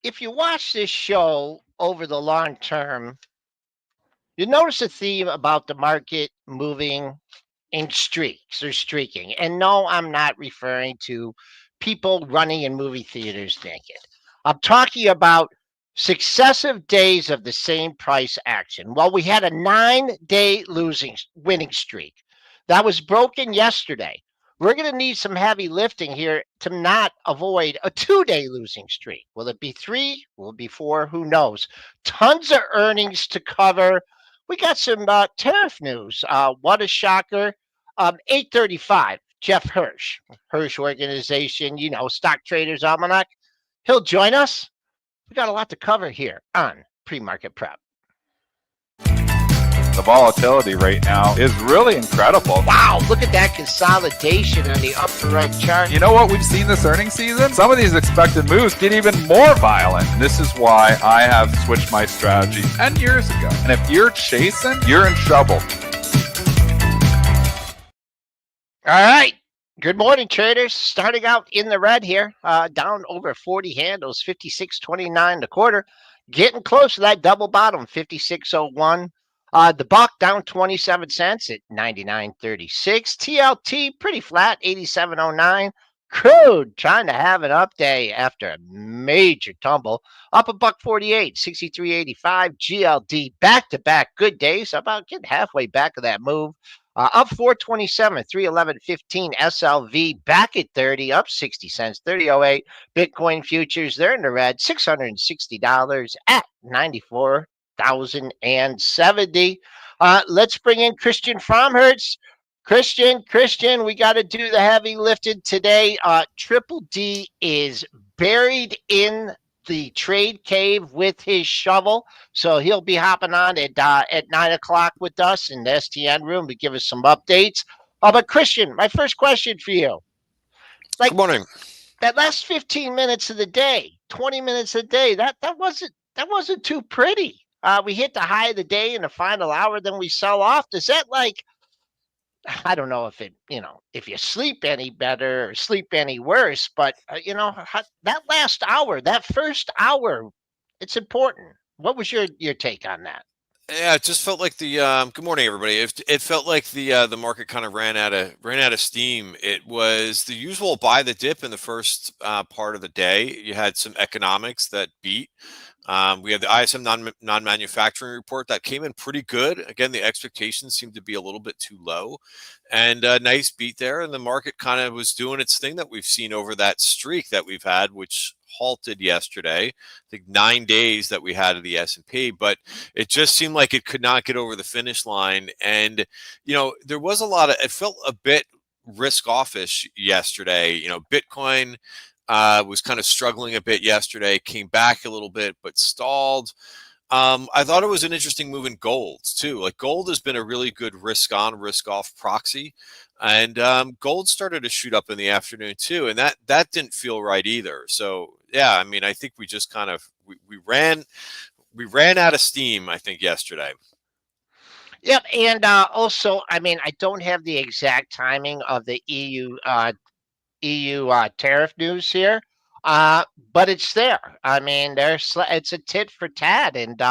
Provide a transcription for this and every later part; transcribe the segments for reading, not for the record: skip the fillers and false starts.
if you watch this show over the long term, you notice a theme about the market moving in streaks or streaking. And no, I'm not referring to people running in movie theaters naked. I'm talking about successive days of the same price action. Well, we had a 9-day winning streak that was broken yesterday. We're going to need some heavy lifting here to not avoid a 2-day losing streak. Will it be 3? Will it be 4? Who knows? Tons of earnings to cover. We got some tariff news. What a shocker. 8:35, Jeff Hirsch, Hirsch Organization, Stock Traders Almanac. He'll join us. We got a lot to cover here on Pre-Market Prep. The volatility right now is really incredible. Wow, look at that consolidation on the upper right chart. You know what we've seen this earnings season? Some of these expected moves get even more violent. This is why I have switched my strategy 10 years ago. And if you're chasing, you're in trouble. All right. Good morning, traders. Starting out in the red here, down over 40 handles, 56.29 the quarter. Getting close to that double bottom, 56.01. The buck down 27 cents at 99.36. TLT pretty flat, 87.09. Crude trying to have an up day after a major tumble, up $1.48, 63.85. GLD back-to-back good days, about getting halfway back of that move. Up 427, 311.15. SLV back at 30, up 60 cents, 30.08. Bitcoin futures, they're in the red, $660 at 94,070. Let's bring in Christian Fromhertz. Christian, we got to do the heavy lifting today. Triple D is buried in the trade cave with his shovel, so he'll be hopping on at 9 o'clock with us in the STN room to give us some updates. But Christian, my first question for you: Good morning. That last 15 minutes of the day, 20 minutes a day, that wasn't too pretty. We hit the high of the day in the final hour, then we sell off. Does that I don't know if you sleep any better or sleep any worse, but that last hour, that first hour, it's important. What was your take on that? Yeah, it just felt like the good morning, everybody. It felt like the market kind of ran out of steam. It was the usual buy the dip in the first part of the day. You had some economics that beat. We had the ISM non-manufacturing report that came in pretty good. Again, the expectations seemed to be a little bit too low, and a nice beat there. And the market kind of was doing its thing that we've seen over that streak that we've had, which halted yesterday. I think 9 days that we had of the S&P, but it just seemed like it could not get over the finish line. And there was it felt a bit risk offish yesterday. Bitcoin was kind of struggling a bit yesterday, came back a little bit, but stalled. I thought it was an interesting move in gold too. Like gold has been a really good risk on, risk off proxy. And gold started to shoot up in the afternoon too. And that didn't feel right either. So yeah, I think we just kind of, we ran out of steam, I think, yesterday. Yep. And also, I don't have the exact timing of the EU tariff news here, but it's there. It's a tit for tat, and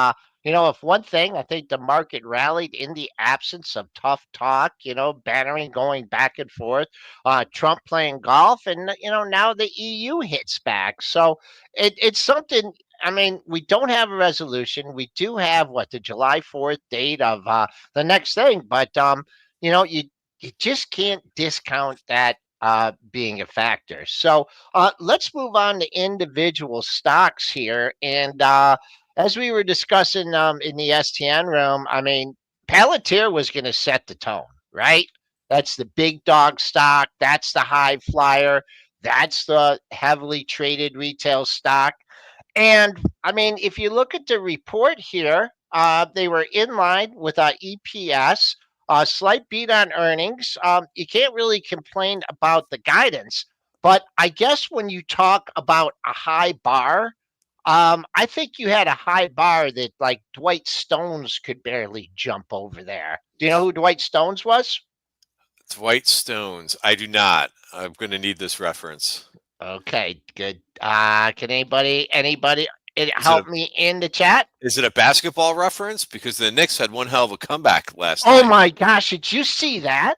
if one thing, I think the market rallied in the absence of tough talk, bannering going back and forth, Trump playing golf, and now the EU hits back. So it's something. We don't have a resolution. We do have the July 4th date of the next thing, but you just can't discount that being a factor. So let's move on to individual stocks here. And as we were discussing in the STN room, Palantir was going to set the tone, right? That's the big dog stock. That's the high flyer. That's the heavily traded retail stock. And if you look at the report here, they were in line with EPS. A slight beat on earnings. You can't really complain about the guidance, but I guess when you talk about a high bar, I think you had a high bar that Dwight Stones could barely jump over there. Do you know who Dwight Stones was? Dwight Stones. I do not. I'm going to need this reference. Okay, good. Can anybody? It Is it a helped me in the chat. is it a basketball reference? Because the Knicks had one hell of a comeback last Oh night. my gosh, did you see that?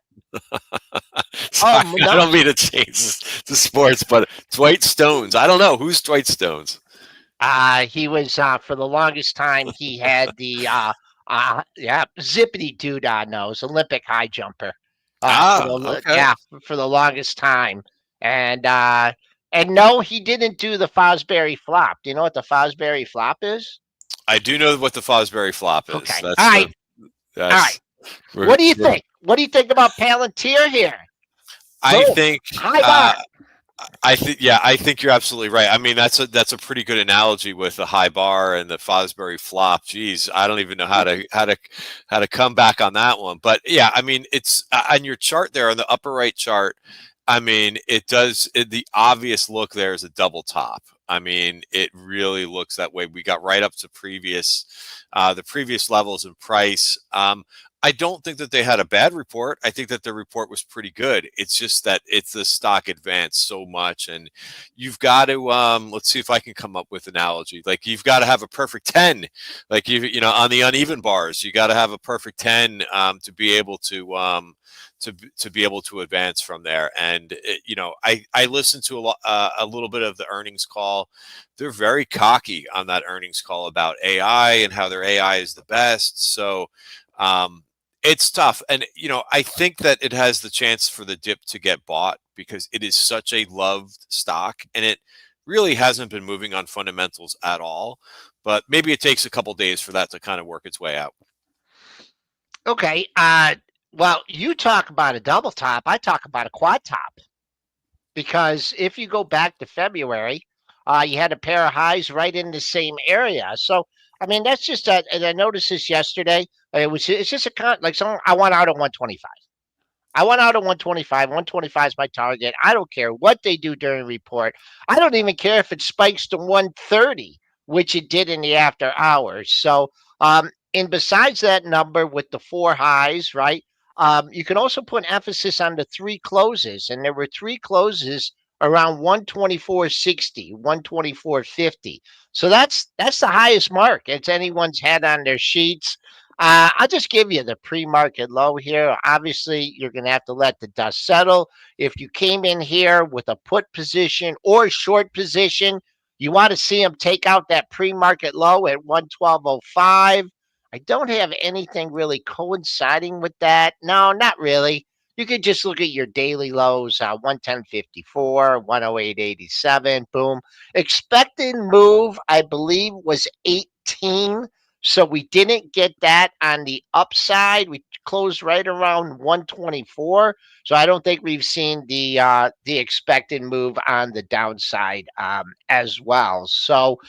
Sorry, I No. don't mean to change the sports, but Dwight Stones. I don't know who's Dwight Stones. He was for the longest time. He had the yeah, zippity doodah nose, Olympic high jumper. Okay. Yeah, for the longest time, and no, he didn't do the Fosbury flop. Do you know what the Fosbury flop is? I do know what the Fosbury flop is. Okay, That's the all right. that's What do you we're think? What do you think about Palantir here? I Boom, think high bar. I think you're absolutely right. I mean, that's a pretty good analogy with the high bar and the Fosbury flop. Geez, I don't even know how to come back on that one. But yeah, I mean, it's on your chart there on the upper right chart. I mean, the obvious look there is a double top. I mean, it really looks that way. We got right up to the previous levels in price. I don't think that they had a bad report. I think that the report was pretty good. It's just that the stock advanced so much, and you've got to let's see if I can come up with an analogy. Like you've got to have a perfect 10, like you know on the uneven bars, you got to have a perfect 10 to be able to be able to advance from there. And you know, I listened to a little bit of the earnings call. They're very cocky on that earnings call about AI and how their AI is the best. So. It's tough. And, you know, I think that it has the chance for the dip to get bought because it is such a loved stock and it really hasn't been moving on fundamentals at all. But maybe it takes a couple days for that to kind of work its way out. Okay. Well, you talk about a double top. I talk about a quad top because if you go back to February, you had a pair of highs right in the same area. So, I mean, that's just and I noticed this yesterday. It's just like someone I want out at 125. I want out at 125. 125 is my target. I don't care what they do during report. I don't even care if it spikes to 130, which it did in the after hours. So, and besides that number with the four highs, right? You can also put emphasis on the three closes, and there were three closes around 124.60, 124.50. So that's the highest mark it's anyone's had on their sheets. I'll just give you the pre-market low here. Obviously, you're going to have to let the dust settle. If you came in here with a put position or short position, you want to see them take out that pre-market low at 112.05. I don't have anything really coinciding with that. No, not really. You could just look at your daily lows, 110.54, 108.87, boom. Expected move, I believe, was 18. So we didn't get that on the upside. We closed right around 124. So I don't think we've seen the expected move on the downside as well. So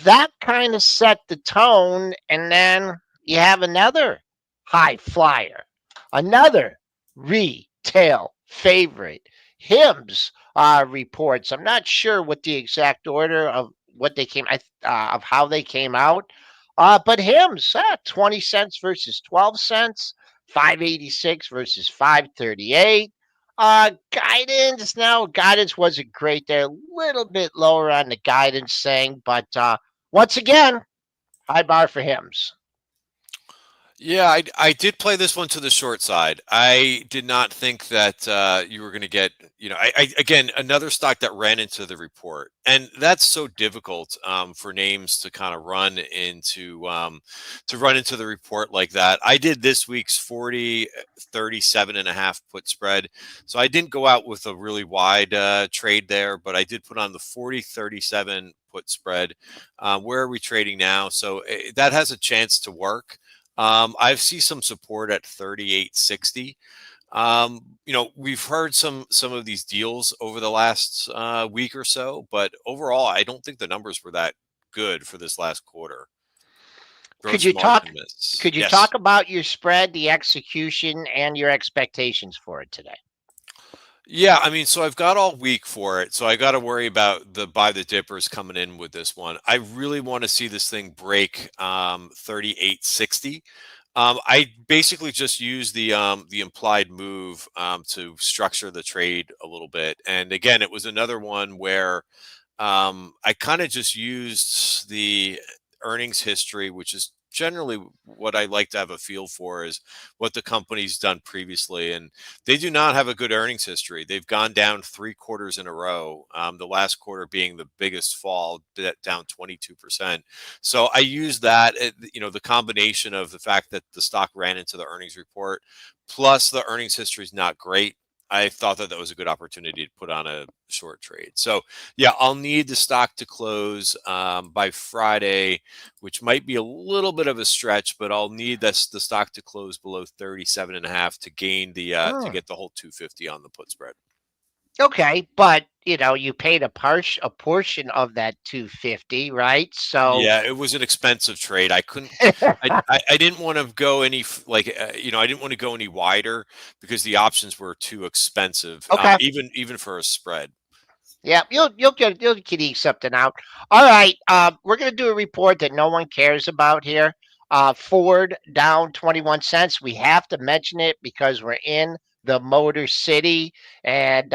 that kind of set the tone, and then you have another high flyer, another retail favorite. Hims reports. I'm not sure what the exact order of what they came of how they came out. But Hims, 20 cents versus 12 cents, 586 versus 538. Guidance wasn't great there, a little bit lower on the guidance thing, but once again, high bar for Hims. Yeah, I did play this one to the short side. I did not think that you were going to get, you know, again, another stock that ran into the report. And that's so difficult for names to kind of run into the report like that. I did this week's 40-37.5 put spread. So I didn't go out with a really wide trade there, but I did put on the 40-37 put spread. Where are we trading now? So that has a chance to work. I see some support at 38.60. You know, we've heard some of these deals over the last week or so, but overall, I don't think the numbers were that good for this last quarter. Could Gross you talk? margin miss. Could you Yes. talk about your spread, the execution, and your expectations for it today? Yeah, I mean, so I've got all week for it. So I got to worry about the buy the dippers coming in with this one. I really want to see this thing break 38.60. I basically just use the implied move to structure the trade a little bit. And again, it was another one where I kind of just used the earnings history, which is generally what I like to have a feel for is what the company's done previously. And they do not have a good earnings history. They've gone down 3 quarters in a row. The last quarter being the biggest fall, down 22%. So I use that, the combination of the fact that the stock ran into the earnings report, plus the earnings history is not great. I thought that that was a good opportunity to put on a short trade. So yeah, I'll need the stock to close by Friday, which might be a little bit of a stretch, but I'll need this the stock to close below 37.5 to gain the to Mm, get the whole 250 on the put spread. okay, but you paid a portion of that 250, right? So Yeah, it was an expensive trade. I couldn't. I didn't want to go any I didn't want to go any wider because the options were too expensive, okay. even for a spread. Yeah, you'll get eke something out. All right, we're gonna do a report that no one cares about here. Ford down 21 cents. We have to mention it because we're in the Motor City, and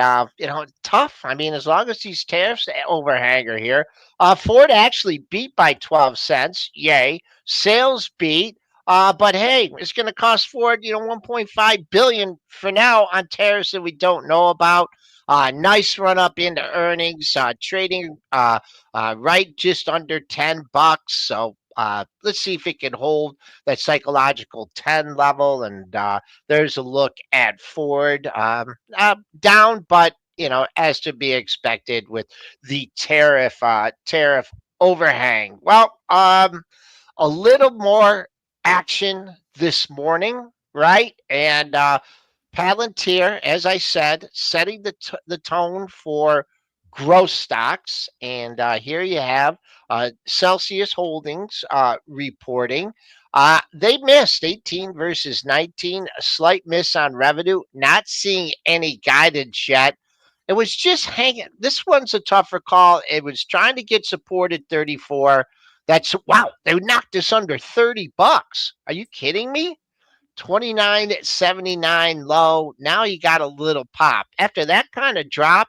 tough. I mean, as long as these tariffs overhang are here, Ford actually beat by 12 cents. Yay! Sales beat. But hey, it's going to cost Ford, 1.5 billion for now on tariffs that we don't know about. Nice run up into earnings, trading right just under $10. So let's see if it can hold that psychological 10 level. And there's a look at Ford down, but as to be expected with the tariff overhang. Well, a little more action this morning, right? And Palantir, as I said, setting the tone for growth stocks. And here you have Celsius Holdings reporting. They missed 18 versus 19, a slight miss on revenue, not seeing any guidance yet. It was just hanging. This one's a tougher call. It was trying to get support at 34. That's wow, they knocked us under $30. Are you kidding me? 29.79 low. Now you got a little pop. After that kind of drop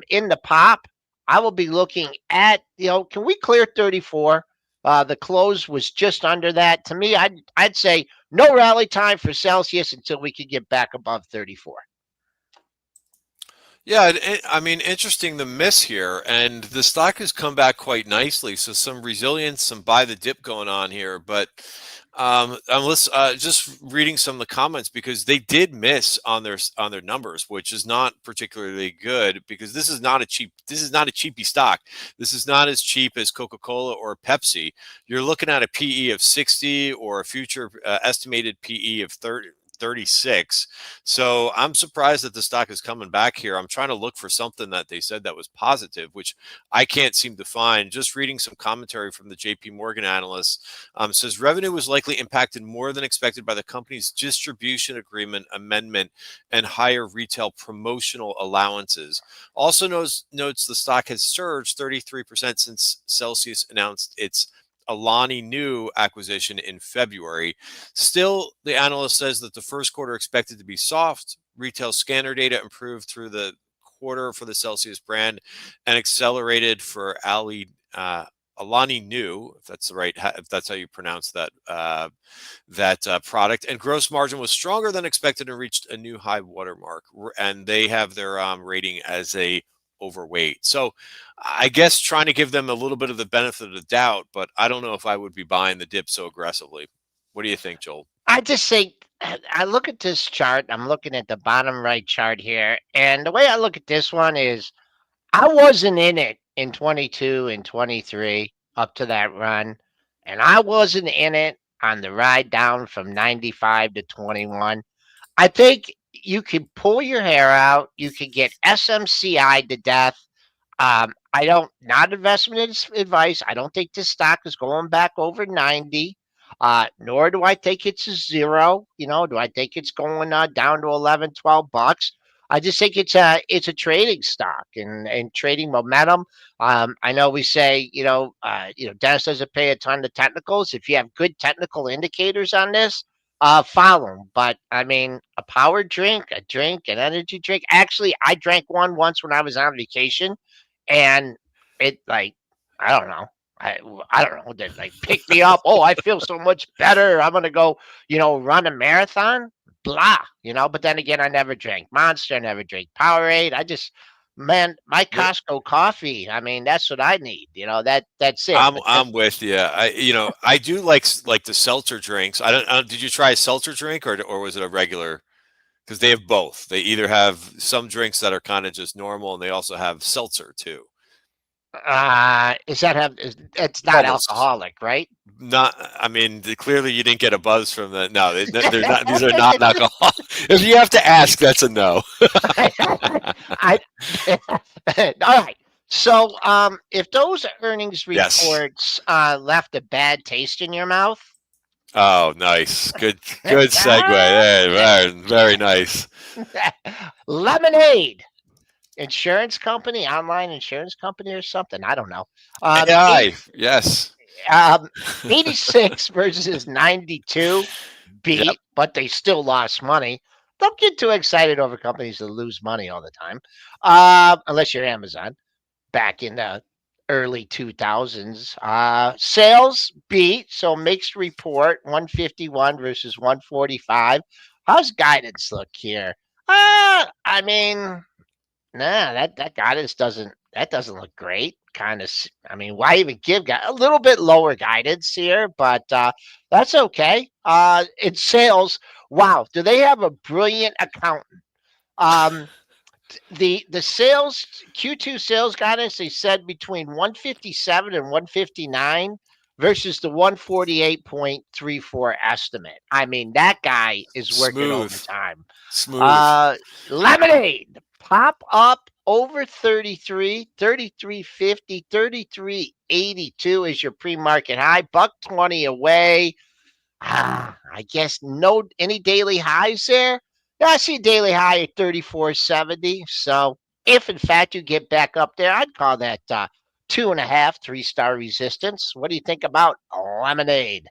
in the pop, I will be looking at, can we clear 34? The close was just under that. To me, I'd say no rally time for Celsius until we could get back above 34. Yeah, I mean, interesting the miss here, and the stock has come back quite nicely. So some resilience, some buy the dip going on here. But just reading some of the comments because they did miss on their numbers, which is not particularly good because this is not a cheapy stock. This is not as cheap as Coca-Cola or Pepsi. You're looking at a PE of 60 or a future estimated PE of 36. So I'm surprised that the stock is coming back here. I'm trying to look for something that they said that was positive, which I can't seem to find. Just reading some commentary from the JP Morgan analysts says revenue was likely impacted more than expected by the company's distribution agreement amendment and higher retail promotional allowances. Also notes the stock has surged 33% since Celsius announced its Alani Nu acquisition in February. Still, the analyst says that the first quarter expected to be soft. Retail scanner data improved through the quarter for the Celsius brand and accelerated for Alani Nu, if that's if that's how you pronounce that product. And gross margin was stronger than expected and reached a new high watermark. And they have their rating as a overweight. So I guess trying to give them a little bit of the benefit of the doubt, but I don't know if I would be buying the dip so aggressively. What do you think, Joel? I just think I look at this chart. I'm looking at the bottom right chart here. And the way I look at this one is I wasn't in it in 22 and 23 up to that run, and I wasn't in it on the ride down from 95 to 21. I think you can pull your hair out. You can get SMCI to death. I don't, not investment advice. I don't think this stock is going back over 90. Nor do I think it's a zero. Do I think it's going down to 11, $12? I just think it's a trading stock and trading momentum. I know we say Dennis doesn't pay a ton of technicals. If you have good technical indicators on this, follow them. But I mean, a power drink, an energy drink. Actually, I drank one once when I was on vacation, and it like I don't know. I I don't know. Did like pick me up? Oh, I feel so much better. I'm gonna go, run a marathon. Blah, But then again, I never drank Monster. I never drank Powerade. Man, my Yep. Costco coffee. I mean, that's what I need. That's it. I'm But I'm with you. I do like the seltzer drinks. I don't. Did you try a seltzer drink or was it a regular? Because they have both. They either have some drinks that are kind of just normal, and they also have seltzer too. is that have? It's not Bubbles. alcoholic, right? Not. I mean, clearly you didn't get a buzz from the. No, they're not. These are not alcohol. If you have to ask, that's a no. I all right. So, if those earnings Yes. reports left a bad taste in your mouth, Oh, nice. Good segue there. Very nice. lemonade insurance company, online insurance company, or something. I don't know. AI. Yes. Um, 86 versus 92 Yep. beat, but they still lost money. Don't get too excited over companies that lose money all the time, unless you're Amazon. Back in the early 2000s, sales beat, so mixed report, 151 versus 145. How's guidance look here? I mean, nah, that guidance doesn't look great. Kind of, I mean, why even give a little bit lower guidance here? But that's okay. In sales, wow, do they have a brilliant accountant? Um, the sales Q2 sales guidance they said between 157 and 159 versus the 148.34 estimate. I mean, that guy is working Smooth. overtime. Smooth. Uh, Lemonade pop up over 33, 33.50, 33.82 is your pre-market high. Buck 20 away. I guess no any daily highs there. Yeah, I see a daily high at 34.70. So if in fact you get back up there, I'd call that 2.5, 3-star resistance. What do you think about lemonade?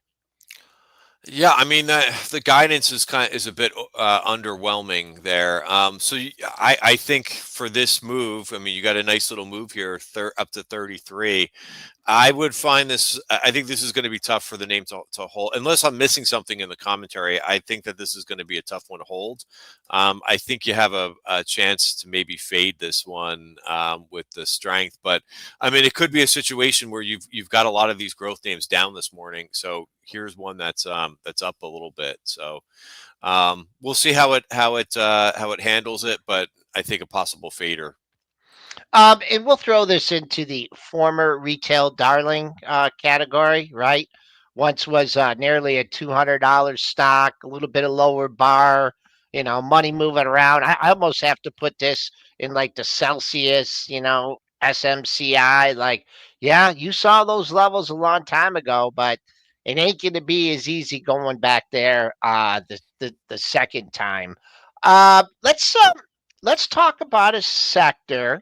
Yeah, I mean the guidance is a bit underwhelming there. I think for this move, I mean you got a nice little move here, up to 33. I would find this. I think this is going to be tough for the name to hold, unless I'm missing something in the commentary. I think that this is going to be a tough one to hold. I think you have a chance to maybe fade this one with the strength, but I mean, it could be a situation where you've got a lot of these growth names down this morning. So here's one that's up a little bit. So we'll see how it handles it, but I think a possible fader. And we'll throw this into the former retail darling category, right? Once was nearly a $200 stock, a little bit of lower bar, money moving around. I almost have to put this in like the Celsius, SMCI. Like, yeah, you saw those levels a long time ago, but it ain't going to be as easy going back there the second time. Let's talk about a sector,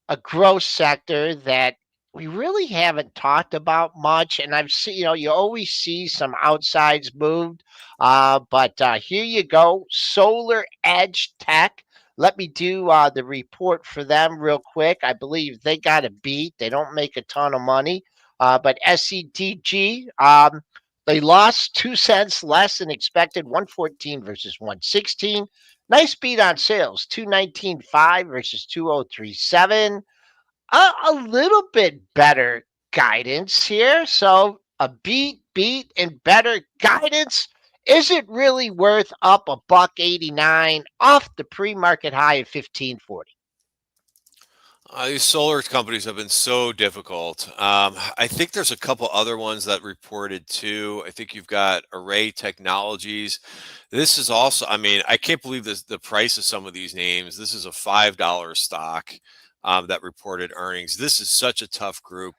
a growth sector that we really haven't talked about much. And I've seen, you always see some outsides moved. But here you go, Solar Edge Tech. Let me do the report for them real quick. I believe they got a beat. They don't make a ton of money. But SEDG, they lost 2 cents less than expected, 114 versus 116. Nice beat on sales, 219.5 versus 2037. A little bit better guidance here. So a beat, and better guidance. Is it really worth up a buck 89 off the pre-market high of 1540? These solar companies have been so difficult. I think there's a couple other ones that reported too. I think you've got Array Technologies. This is also, I mean, I can't believe this, the price of some of these names. This is a $5 stock that reported earnings. This is such a tough group.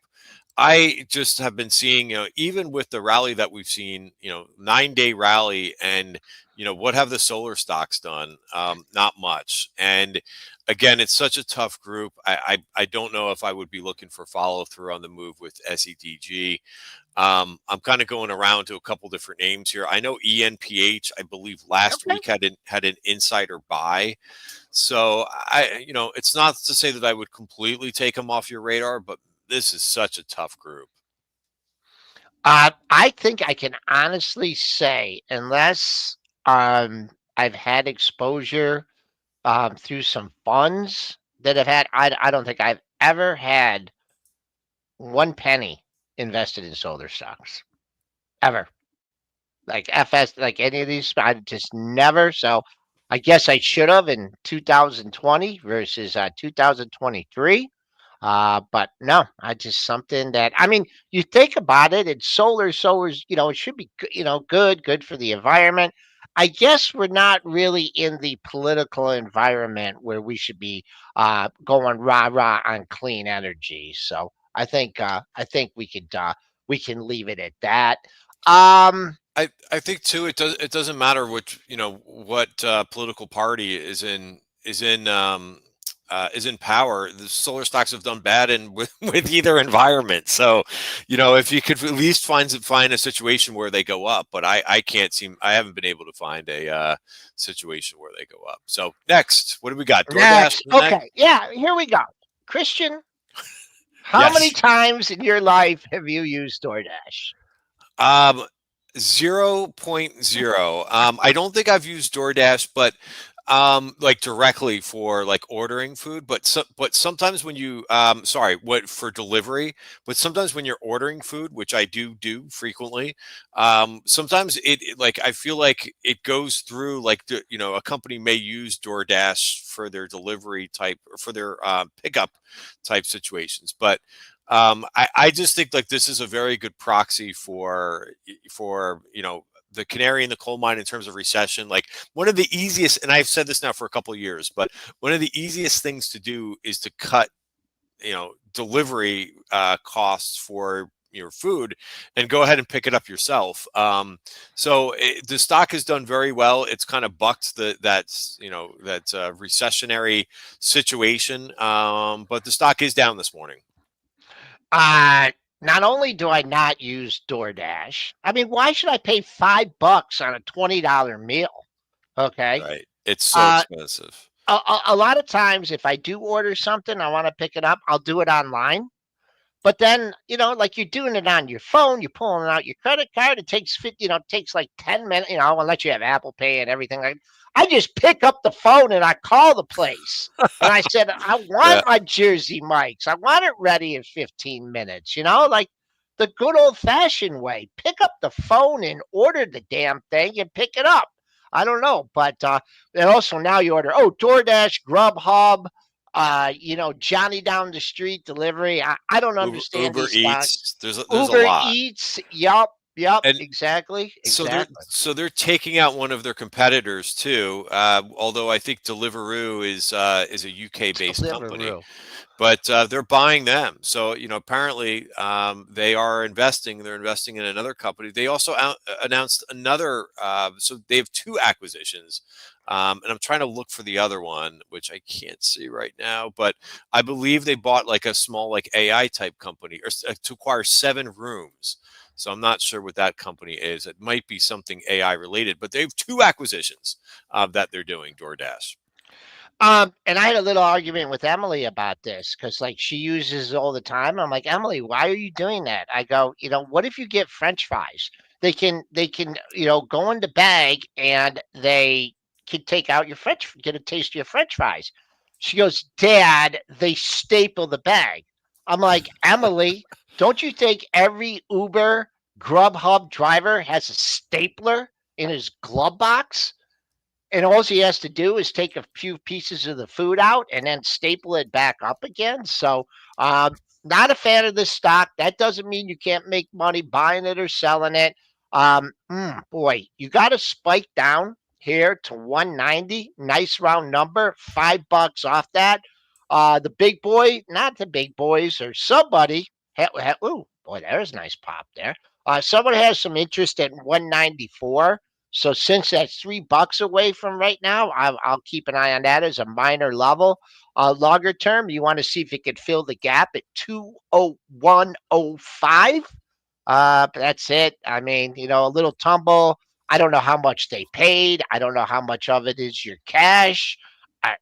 I just have been seeing, even with the rally that we've seen, 9-day rally, and what have the solar stocks done? Not much. And again, it's such a tough group. I don't know if I would be looking for follow through on the move with SEDG. I'm kind of going around to a couple different names here. I know ENPH, I believe last Okay. week had an insider buy. So it's not to say that I would completely take them off your radar, but this is such a tough group. I think I can honestly say, unless I've had exposure through some funds that have had, I don't think I've ever had one penny invested in solar stocks ever. Like FS, like any of these, I just never. So I guess I should have in 2020 versus 2023. But no, I just something that I mean, you think about it, it's solar's, it should be good for the environment. I guess we're not really in the political environment where we should be going rah rah on clean energy. So I think we can leave it at that. Um, I think too it doesn't matter which what political party is in power. The solar stocks have done bad and with either environment. So, if you could at least find a situation where they go up, but I haven't been able to find a situation where they go up. So next, what do we got? DoorDash next, next? okay, yeah, here we go. Christian, how many Yes. times in your life have you used DoorDash? Um, 0.0. I don't think I've used DoorDash, but like directly for like ordering food, but sometimes when you sorry, what for delivery, but sometimes when you're ordering food, which I do frequently, sometimes like I feel like it goes through like a company may use DoorDash for their delivery type or for their pickup type situations, but I just think like this is a very good proxy for the canary in the coal mine in terms of recession. Like one of the easiest, and I've said this now for a couple of years, but one of the easiest things to do is to cut delivery costs for your food and go ahead and pick it up yourself. So the stock has done very well. It's kind of bucked that recessionary situation, but the stock is down this morning. Uh, Not only do I not use DoorDash, I mean, why should I pay $5 on a $20 meal? Okay. Right. It's so Uh, expensive. a lot of times, if I do order something, I want to pick it up, I'll do it online. But then, like you're doing it on your phone, you're pulling out your credit card. It takes it takes like 10 minutes, unless you have Apple Pay and everything. I just pick up the phone and I call the place. And I said, I Yeah. want my Jersey Mike's. I want it ready in 15 minutes, like the good old fashioned way. Pick up the phone and order the damn thing and pick it up. I don't know. But and also now you order, DoorDash, Grubhub, Johnny down the street delivery. I don't understand Uber these stocks. Eats. There's a Uber lot. Eats. Yup. And Exactly. so they're Exactly. so they're taking out one of their competitors too. Although I think Deliveroo is a UK based company, Deliveroo. but they're buying them. So apparently they are investing. They're investing in another company. They also announced another. So they have two acquisitions, and I'm trying to look for the other one, which I can't see right now. But I believe they bought like a small like AI type company or to acquire 7 rooms. So I'm not sure what that company is. It might be something AI related, but they have two acquisitions that they're doing. DoorDash. And I had a little argument with Emily about this because, like, she uses it all the time. I'm like, Emily, why are you doing that? I go, what if you get French fries? They can, go in the bag and they can take out get a taste of your French fries. She goes, Dad, they staple the bag. I'm like, Emily, don't you think every Uber, Grubhub driver has a stapler in his glove box? And all he has to do is take a few pieces of the food out and then staple it back up again. So, not a fan of this stock. That doesn't mean you can't make money buying it or selling it. Boy, you got to spike down here to 190. Nice round number, $5 off that. The big boy, not the big boys, or somebody. Ooh, boy, there's a nice pop there. Someone has some interest at 194. So since that's $3 away from right now, I'll keep an eye on that as a minor level. Longer term, you want to see if it could fill the gap at 201.05. That's it. I mean, a little tumble. I don't know how much they paid. I don't know how much of it is your cash. I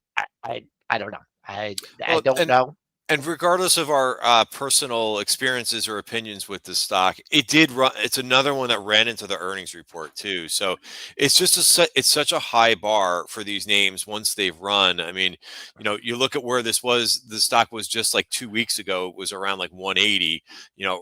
don't know. I Well, don't know. And regardless of our personal experiences or opinions with the stock, it did run. It's another one that ran into the earnings report too. So it's just it's such a high bar for these names once they've run. I mean, you look at where this was. The stock was just like 2 weeks ago. It was around like 180.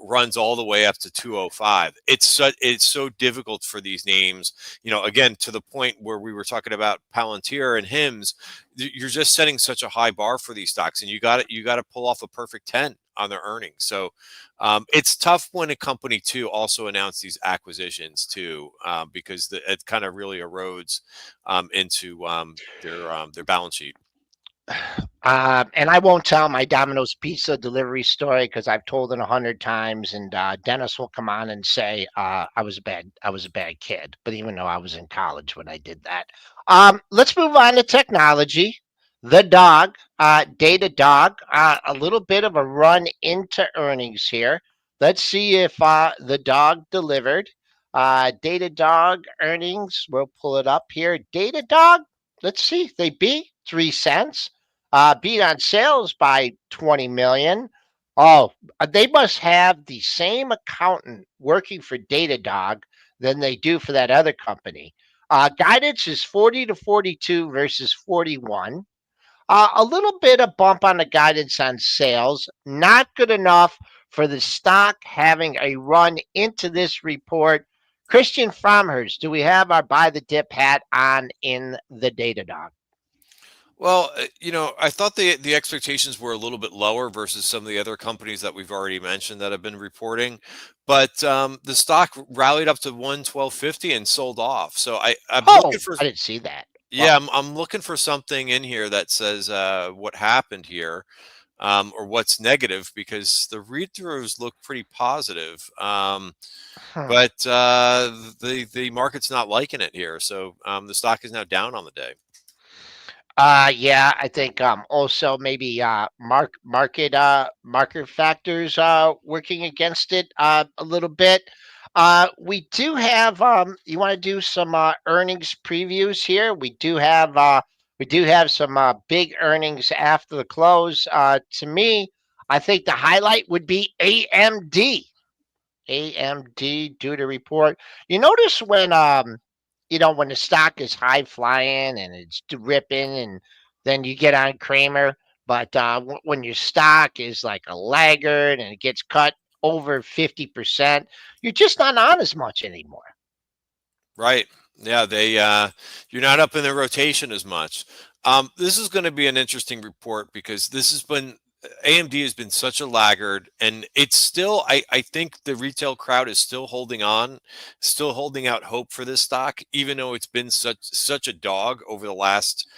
Runs all the way up to 205. It's so difficult for these names. Again, to the point where we were talking about Palantir and HIMS, you're just setting such a high bar for these stocks, and you got to pull off a perfect 10 on their earnings. So it's tough when a company too also announce these acquisitions too, because it kind of really erodes into their balance sheet. And I won't tell my Domino's pizza delivery story because I've told it 100 times, and Dennis will come on and say I was a bad kid, but even though I was in college when I did that. Let's move on to technology. The dog, Datadog, a little bit of a run into earnings here. Let's see if the dog delivered. Datadog earnings, we'll pull it up here. Datadog, let's see, they beat 3 cents. Beat on sales by 20 million. Oh, they must have the same accountant working for Datadog than they do for that other company. Guidance is 40 to 42 versus 41. A little bit of bump on the guidance on sales, not good enough for the stock having a run into this report. Christian Fromhertz, do we have our buy the dip hat on in the Datadog? Well, I thought the expectations were a little bit lower versus some of the other companies that we've already mentioned that have been reporting, but the stock rallied up to 112.50 and sold off. So I'm looking Oh, for I didn't see that. yeah, Wow. I'm looking for something in here that says what happened here, or what's negative, because the read-throughs look pretty positive. Hmm. But the market's not liking it here, so the stock is now down on the day. Yeah, I think also maybe market factors working against it a little bit. We do have you want to do some earnings previews here. We do have some big earnings after the close. To me, I think the highlight would be AMD. AMD due to report. You notice when when the stock is high flying and it's ripping, and then you get on Kramer, but when your stock is like a laggard and it gets cut over 50%, you're just not on as much anymore. Right. Yeah, you're not up in the rotation as much. This is going to be an interesting report because this has been AMD has been such a laggard, and it's still I think the retail crowd is still holding on, still holding out hope for this stock, even though it's been such a dog over the last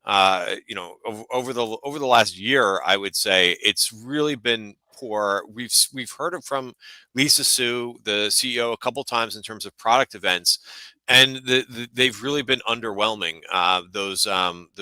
over the last year. I would say it's really been poor. We've heard it from Lisa Su, the CEO, a couple times in terms of product events, and they've really been underwhelming, those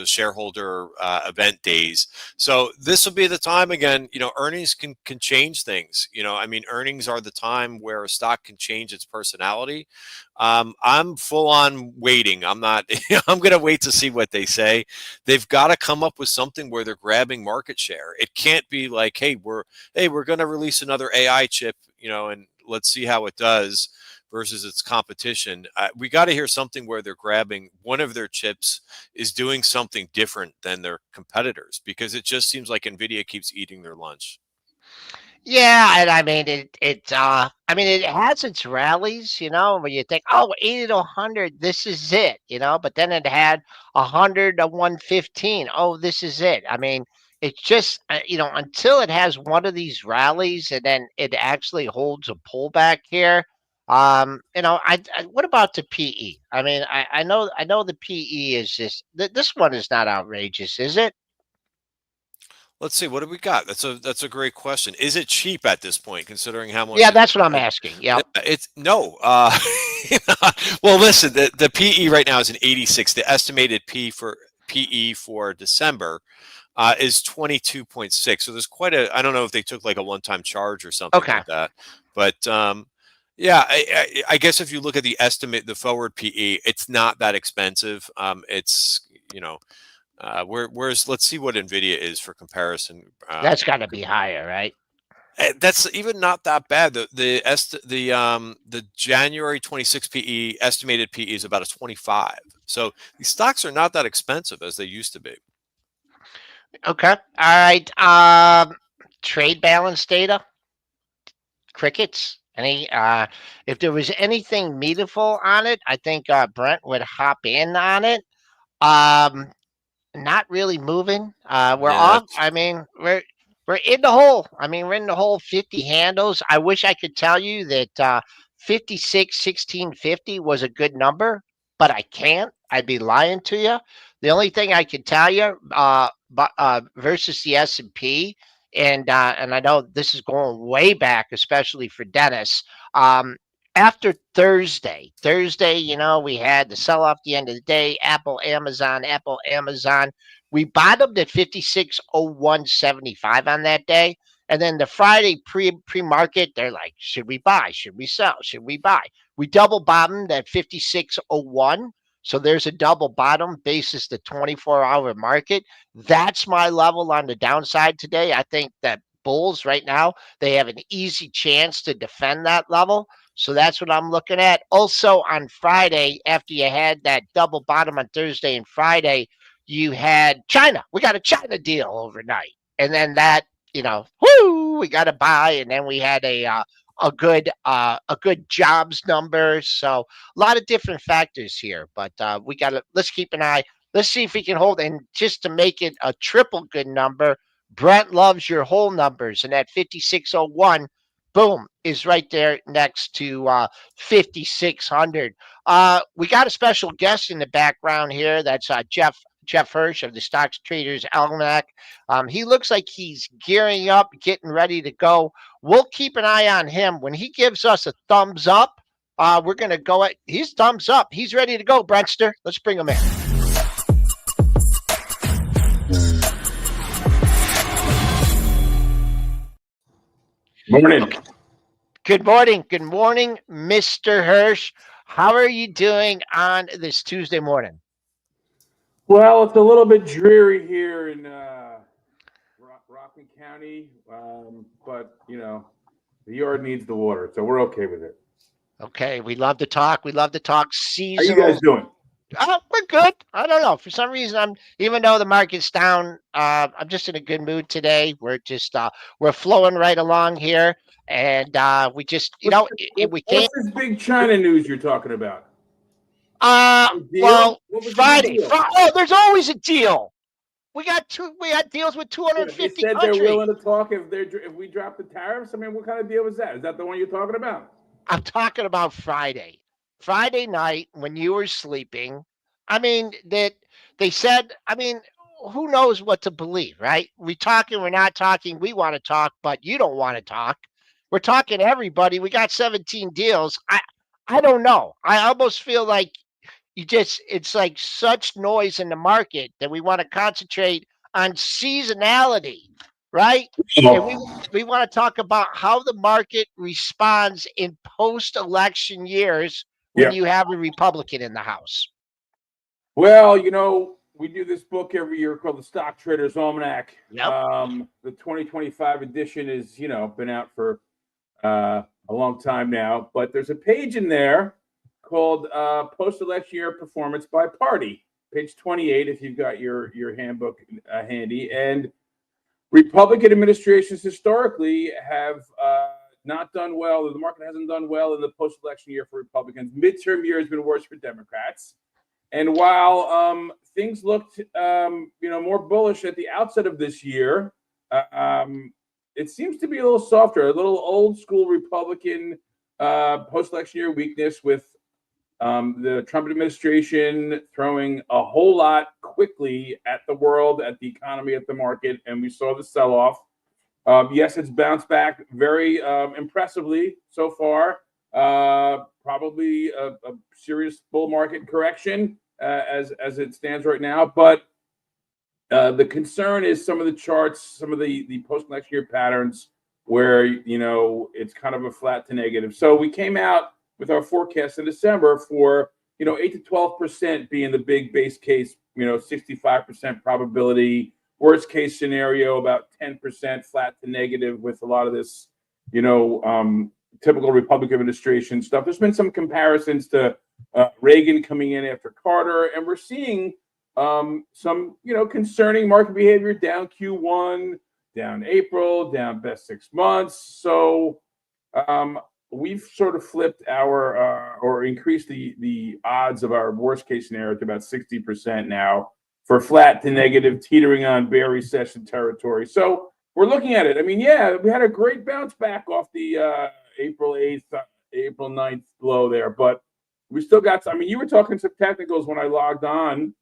shareholder event days. So this will be the time again. Earnings can change things. I mean, earnings are the time where a stock can change its personality. I'm full on waiting. I'm not. I'm going to wait to see what they say. They've got to come up with something where they're grabbing market share. It can't be like, hey, we're going to release another AI chip, and let's see how it does versus its competition. We got to hear something where they're grabbing one of their chips is doing something different than their competitors, because it just seems like Nvidia keeps eating their lunch. Yeah, and I mean I mean it has its rallies, where you think, oh, 80 to 100, this is it, but then it had 100 to 115. Oh, this is it. I mean, it's just until it has one of these rallies and then it actually holds a pullback here. What about the PE? I mean, I know the PE is just this one is not outrageous, is it? Let's see, what do we got? That's a great question. Is it cheap at this point, considering how much Yeah, it's that's what I'm rallied? asking. Yeah, Yep. it's no. Well, listen, the PE right now is an 86. The estimated PE for December is 22.6. So there's quite a. I don't know if they took like a one-time charge or something Okay. with that, but yeah, I guess if you look at the forward PE, it's not that expensive. It's Where's let's see what Nvidia is for comparison. That's got to be higher, right? That's even not that bad. The January 26 PE estimated PE is about a 25. So these stocks are not that expensive as they used to be. Okay. All right. Trade balance data. Crickets. If there was anything meaningful on it, I think Brent would hop in on it. Um, Not really moving. We're Yeah, off. I mean, we're in the hole. I mean, we're in the hole 50 handles. I wish I could tell you that 56 1650 was a good number, but I can't. I'd be lying to you. The only thing I can tell you versus the S&P, and I know this is going way back, especially for Dennis. After Thursday, we had the sell off the end of the day, Apple, Amazon. We bottomed at 56.0175 on that day. And then the Friday pre-market, they're like, should we buy? Should we sell? Should we buy? We double bottomed at 56.01. So there's a double bottom basis the 24-hour market. That's my level on the downside today. I think that bulls right now, they have an easy chance to defend that level. So that's what I'm looking at. Also on Friday, after you had that double bottom on Thursday and Friday, you had China. We got a China deal overnight. And then that, we got to buy. And then we had a good jobs number. So a lot of different factors here. But let's keep an eye. Let's see if we can hold. And just to make it a triple good number, Brent loves your whole numbers. And at 5601, boom, is right there next to 5600. We got a special guest in the background here. That's Jeff Hirsch of the Stocks Traders Almanac. He looks like he's gearing up, getting ready to go. We'll keep an eye on him. When he gives us a thumbs up, we're going to go at his thumbs up. He's ready to go, Brentster. Let's bring him in. Morning. Okay. Good morning. Good morning, Mr. Hirsch. How are you doing on this Tuesday morning? Well, it's a little bit dreary here in Rockland County, but the yard needs the water, so we're okay with it. Okay, we love to talk. Seasonal. How you guys doing? We're good. I don't know. For some reason, even though the market's down, I'm just in a good mood today. We're just we're flowing right along here, and we just we can't. What's this big China news you're talking about? Well, Friday. Oh, there's always a deal. We got deals with 250 They said countries. they're willing to talk if we drop the tariffs. I mean, what kind of deal was that? Is that the one you're talking about? I'm talking about Friday. Friday night when you were sleeping. I mean, that they said, who knows what to believe, right? We talking, we're not talking. We want to talk, but you don't want to talk. We're talking to everybody. We got 17 deals. I don't know. I almost feel like it's like such noise in the market that we want to concentrate on seasonality, right? And we want to talk about how the market responds in post-election years when you have a Republican in the House. Well, we do this book every year called the Stock Traders Almanac. Yep. The 2025 edition is, been out for a long time now, but there's a page in there called Post-Election Year Performance by Party, page 28, if you've got your handbook handy. And Republican administrations historically have not done well. The market hasn't done well in the post-election year for Republicans. Midterm year has been worse for Democrats. And while things looked, more bullish at the outset of this year, it seems to be a little softer, a little old school Republican post-election year weakness with the Trump administration throwing a whole lot quickly at the world, at the economy, at the market, and we saw the sell-off. Yes, it's bounced back very impressively so far. Probably a serious bull market correction as it stands right now, but the concern is some of the charts, some of the post-election year patterns where it's kind of a flat to negative. So we came out with our forecast in December for 8 to 12% being the big base case, 65% probability. Worst case scenario, about 10% flat to negative with a lot of this, typical Republican administration stuff. There's been some comparisons to Reagan coming in after Carter, and we're seeing some, concerning market behavior, down Q1, down April, down best 6 months. So we've sort of flipped our or increased the odds of our worst case scenario to about 60% now for flat to negative, teetering on bear recession territory. So we're looking at it. I mean, yeah, we had a great bounce back off the April 8th, April 9th low there, but we still got, you were talking some technicals when I logged on.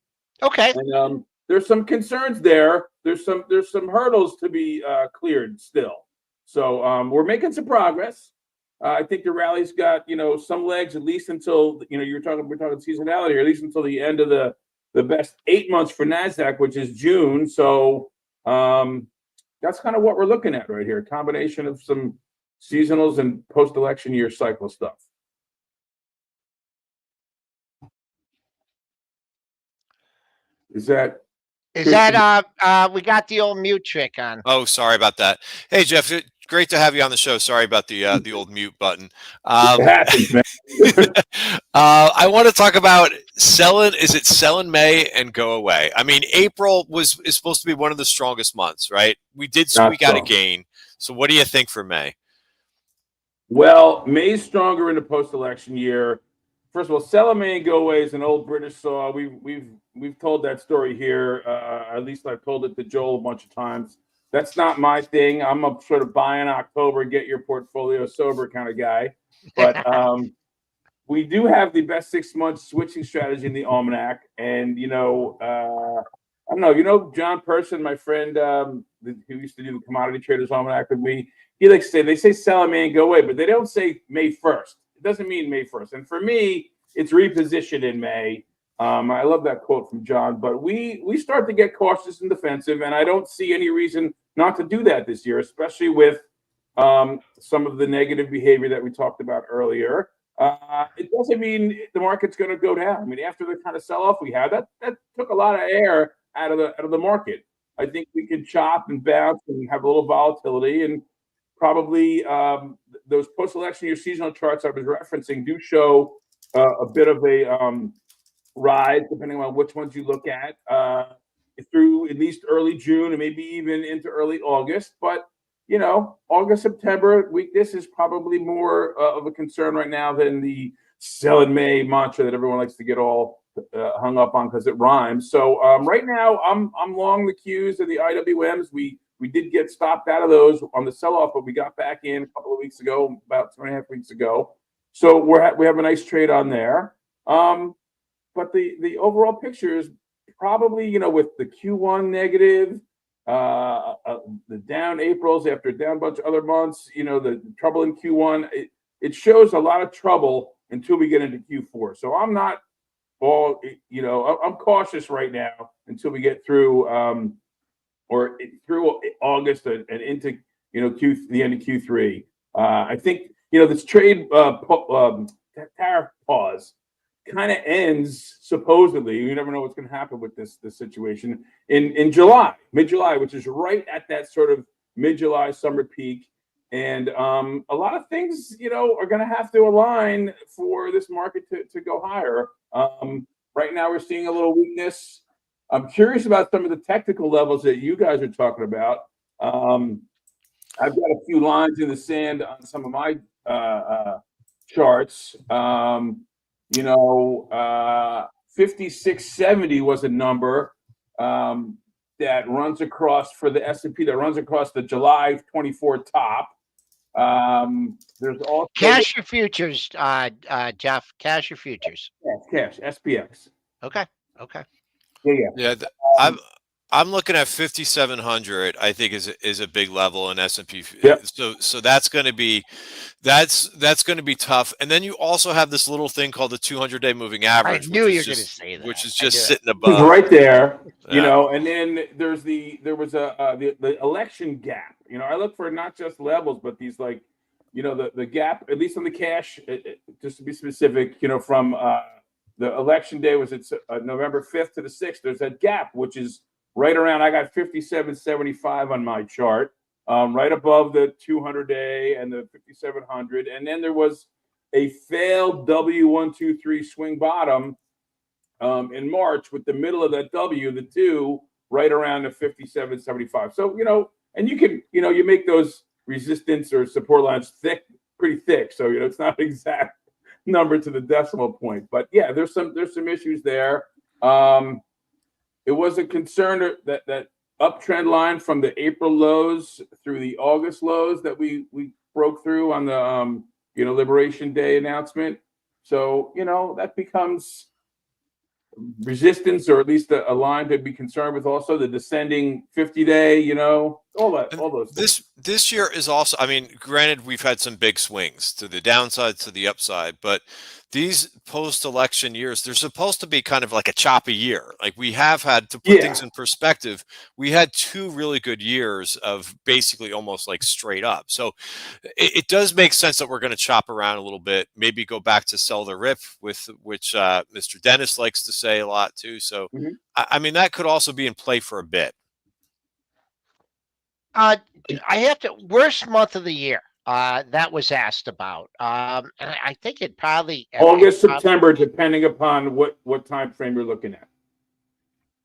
Okay. And there's some concerns there. There's some hurdles to be cleared still. So we're making some progress. I think the rally's got, some legs, at least until, we're talking seasonality, or at least until the end of the best 8 months for NASDAQ, which is June. So that's kind of what we're looking at right here. A combination of some seasonals and post-election year cycle stuff. Is that we got the old mute trick on. Oh, sorry about that. Hey, Jeff, great to have you on the show. Sorry about the old mute button. it happens, man. I want to talk about selling. Is it sell in May and go away? I mean, April is supposed to be one of the strongest months, right? We did squeak out a gain. So what do you think for May? Well, May's stronger in the post-election year. First of all, sell in May and go away is an old British saw. We've told that story here. At least I've told it to Joel a bunch of times. That's not my thing. I'm a sort of buy in October, get your portfolio sober kind of guy. But we do have the best 6 months switching strategy in the Almanac. And, I don't know, John Person, my friend who used to do the Commodity Traders Almanac with me, he likes to say, they say sell in May and go away, but they don't say May 1st. It doesn't mean May 1st. And for me, it's repositioned in May. I love that quote from John, but we start to get cautious and defensive, and I don't see any reason not to do that this year, especially with some of the negative behavior that we talked about earlier. It doesn't mean the market's going to go down. I mean, after the kind of sell-off we had, that took a lot of air out of the market. I think we could chop and bounce and have a little volatility, and probably those post-election year seasonal charts I was referencing do show a bit of a rise, depending on which ones you look at, through at least early June and maybe even into early August. But, August, September weakness is probably more of a concern right now than the sell in May mantra that everyone likes to get all hung up on because it rhymes. So right now I'm long the Qs and the IWMs. We did get stopped out of those on the sell-off, but we got back in a couple of weeks ago, about 2.5 weeks ago. So we have a nice trade on there. But the overall picture is probably, with the Q1 negative, the down Aprils after a down bunch of other months, the trouble in Q1, it shows a lot of trouble until we get into Q4. So I'm not all, I'm cautious right now until we get through through August and into, the end of Q3. I think, this trade tariff pause kind of ends, supposedly, you never know what's going to happen with this situation, in July, mid-July, which is right at that sort of mid-July summer peak. And a lot of things, are going to have to align for this market to go higher. Right now, we're seeing a little weakness. I'm curious about some of the technical levels that you guys are talking about. I've got a few lines in the sand on some of my charts. 5670 was a number that runs across for the S&P, that runs across the July 24 top. There's also cash your futures, Jeff. Cash your futures. Cash SPX. Okay. Yeah. I'm looking at 5,700. I think is a big level in S&P. Yep. So that's going to be tough. And then you also have this little thing called the 200-day moving average. I knew you were going to say that. Which is just sitting above. Right there, And then there was the election gap. I look for not just levels, but these the gap, at least on the cash, just to be specific. From the election day was November 5th to the 6th. There's that gap, which is right around. I got 57.75 on my chart, right above the 200-day and the 5,700. And then there was a failed W123 swing bottom in March with the middle of that W, the 2, right around the 57.75. So, and you can, you make those resistance or support lines pretty thick. So, it's not an exact number to the decimal point. But yeah, there's some issues there. It was a concern that uptrend line from the April lows through the August lows that we broke through on the Liberation Day announcement. So, that becomes resistance, or at least a line to be concerned with. Also the descending 50-day, all those things. This year is also, I mean, granted, we've had some big swings to the downside, to the upside, but these post-election years, they're supposed to be kind of like a choppy year. Like we have had, to put things in perspective, we had 2 really good years of basically almost like straight up. So it does make sense that we're going to chop around a little bit, maybe go back to sell the rip, which Mr. Dennis likes to say a lot too. So, I mean, that could also be in play for a bit. I have to, worst month of the year. That was asked about. And I think it probably August, September, depending upon what time frame you're looking at.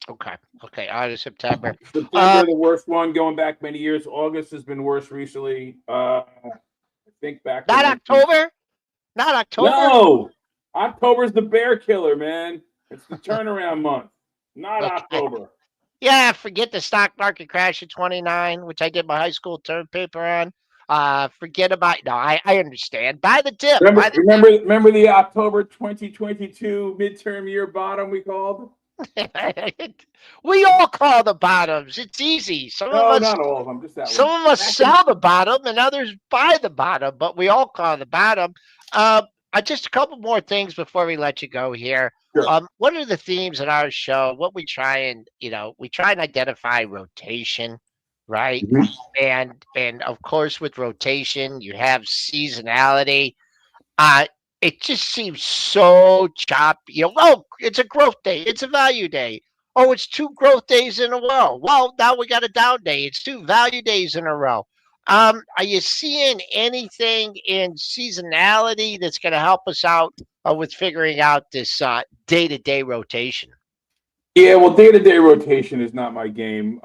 Okay, August, September. September, the worst one going back many years. August has been worse recently. I think back. Not October. Not October. No, October's the bear killer, man. It's the turnaround month. Not October. Yeah, forget the stock market crash of 29, which I did my high school term paper on. Forget about. No, I understand. Buy the dip. Remember the October 2022 midterm year bottom we called? We all call the bottoms. It's easy. Some of us, not all of them. Just that some one. of us sell the bottom, and others buy the bottom. But we all call the bottom. Just a couple more things before we let you go here. Sure. What are the themes in our show? What we try and identify rotation, right? Mm-hmm. And of course, with rotation, you have seasonality. It just seems so choppy. Oh, it's a growth day. It's a value day. Oh, it's 2 growth days in a row. Well, now we got a down day. It's 2 value days in a row. Are you seeing anything in seasonality that's going to help us out with figuring out this day-to-day rotation? Yeah, well, day-to-day rotation is not my game.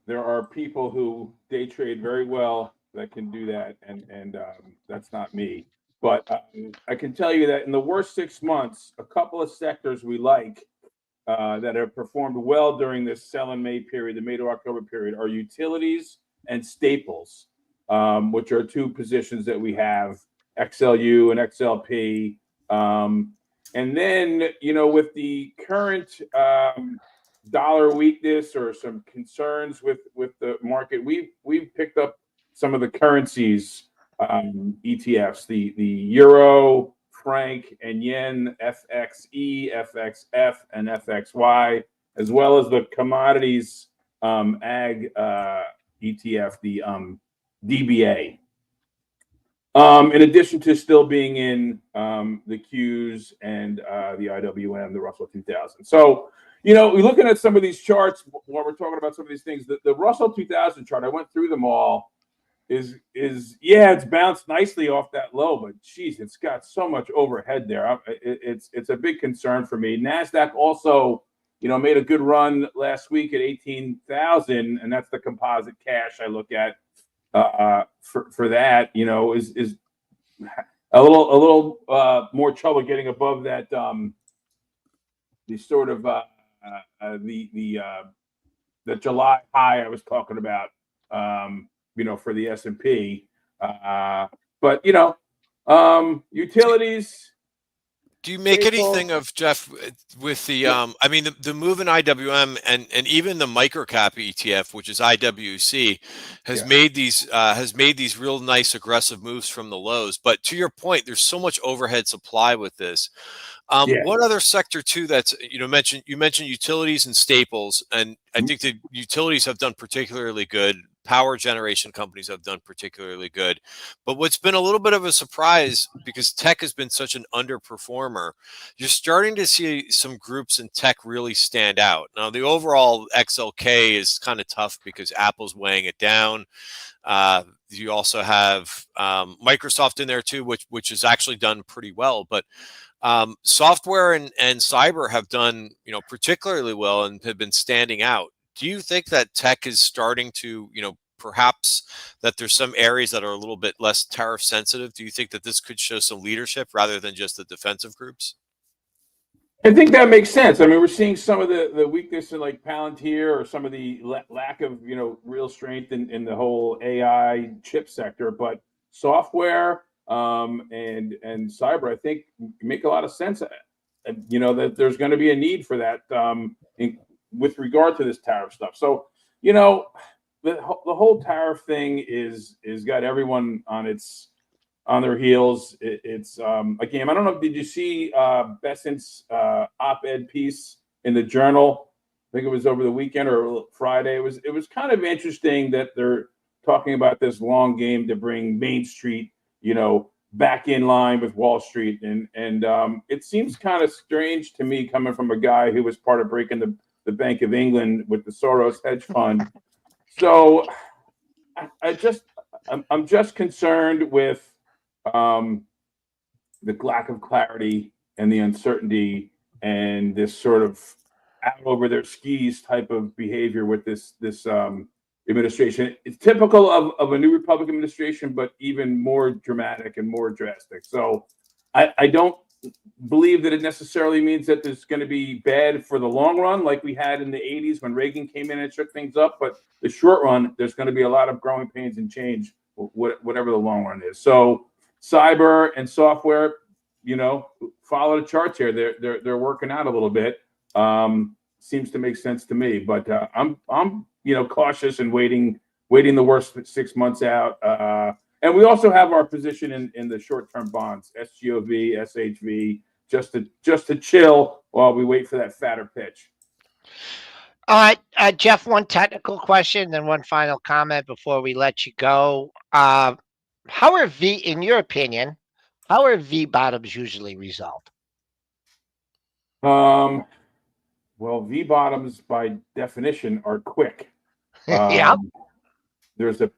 There are people who day trade very well that can do that, and that's not me. But I can tell you that in the worst 6 months, a couple of sectors we like that have performed well during this sell in May period, the May to October period, are utilities and staples, which are 2 positions that we have, XLU and XLP. And then, with the current dollar weakness or some concerns with the market, we've picked up some of the currencies ETFs, the Euro, Franc, and Yen, FXE, FXF, and FXY, as well as the commodities ag ETF, the DBA. In addition to still being in the Qs and the IWM, the Russell 2000. So, we're looking at some of these charts while we're talking about some of these things. The Russell 2000 chart, I went through them all. It's bounced nicely off that low, but geez, it's got so much overhead there. It's a big concern for me. NASDAQ also, made a good run last week at 18,000, and that's the composite cash I look at for that. Is a little more trouble getting above that. The sort of the July high I was talking about. For the S&P, but utilities. Do you make anything of, Jeff, with the I mean the move in IWM and even the microcap ETF, which is IWC, has made these real nice aggressive moves from the lows. But to your point, there's so much overhead supply with this. What other sector too that's you mentioned utilities and staples, and I think the utilities have done particularly good power generation companies have done particularly good. But what's been a little bit of a surprise, because tech has been such an underperformer, you're starting to see some groups in tech really stand out. Now, the overall XLK is kind of tough because Apple's weighing it down. You also have Microsoft in there too, which has actually done pretty well. But software and cyber have done, particularly well and have been standing out. Do you think that tech is starting to, perhaps that there's some areas that are a little bit less tariff sensitive? Do you think that this could show some leadership rather than just the defensive groups? I think that makes sense. I mean, we're seeing some of the weakness in like Palantir, or some of the lack of, real strength in the whole AI chip sector, but software and cyber, I think, make a lot of sense. And that there's going to be a need for that with regard to this tariff stuff. So, the whole tariff thing is got everyone on their heels. It's a game. I don't know. Did you see Bessent's op-ed piece in the Journal? I think it was over the weekend or Friday. It was kind of interesting that they're talking about this long game to bring Main Street, back in line with Wall Street, and it seems kind of strange to me, coming from a guy who was part of breaking the Bank of England with the Soros hedge fund. So I'm just concerned with the lack of clarity and the uncertainty and this sort of out over their skis type of behavior with this administration. It's typical of a new Republican administration, but even more dramatic and more drastic. So I don't believe that it necessarily means that there's going to be bad for the long run, like we had in the 80s when Reagan came in and shook things up. But the short run, there's going to be a lot of growing pains and change, whatever the long run is. So cyber and software, follow the charts here. They're working out a little bit. Seems to make sense to me. But I'm cautious and waiting the worst 6 months out. And we also have our position in the short-term bonds, SGOV, SHV, just to chill while we wait for that fatter pitch. All right, Jeff, one technical question, then one final comment before we let you go. In your opinion, how are V bottoms usually resolved? Well, V bottoms by definition are quick. Yeah. There's a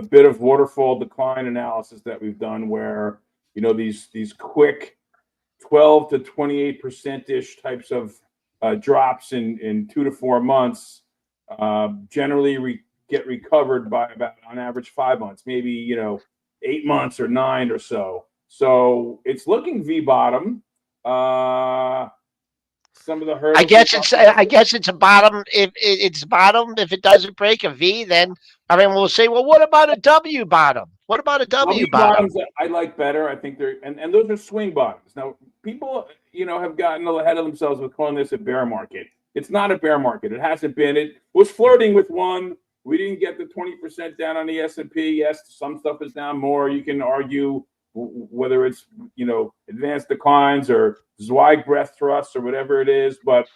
bit of waterfall decline analysis that we've done where, these quick 12 to 28% ish types of drops in 2 to 4 months generally get recovered by about, on average, 5 months, maybe 8 months or 9 or so. So it's looking V bottom. Some of the hurdles. I guess it's a bottom. If it's bottom, if it doesn't break a V, then we'll say, well, what about a W bottom? What about a W bottom? I like better. I think they're and those are swing bottoms. Now, people have gotten ahead of themselves with calling this a bear market. It's not a bear market. It hasn't been. It was flirting with one. We didn't get the 20% down on the S&P. Yes, some stuff is down more. You can argue whether it's advanced declines or Zweig breath thrusts or whatever it is, but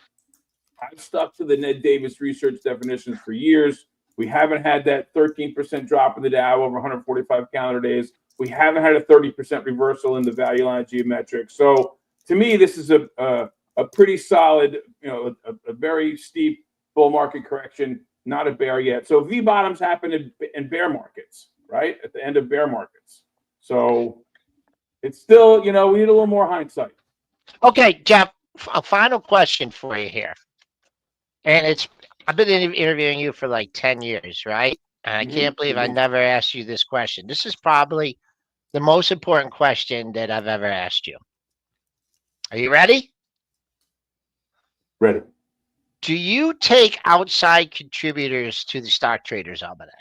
I've stuck to the Ned Davis research definitions for years. We haven't had that 13% drop in the Dow over 145 calendar days. We haven't had a 30% reversal in the value line geometric. So to me, this is a pretty solid, a very steep bull market correction, not a bear yet. So V bottoms happen in bear markets, right? At the end of bear markets. So it's still, we need a little more hindsight. Okay, Jeff, a final question for you here. And I've been interviewing you for like 10 years, right? And I can't believe I never asked you this question. This is probably the most important question that I've ever asked you. Are you ready? Ready. Do you take outside contributors to the Stock Traders Almanac?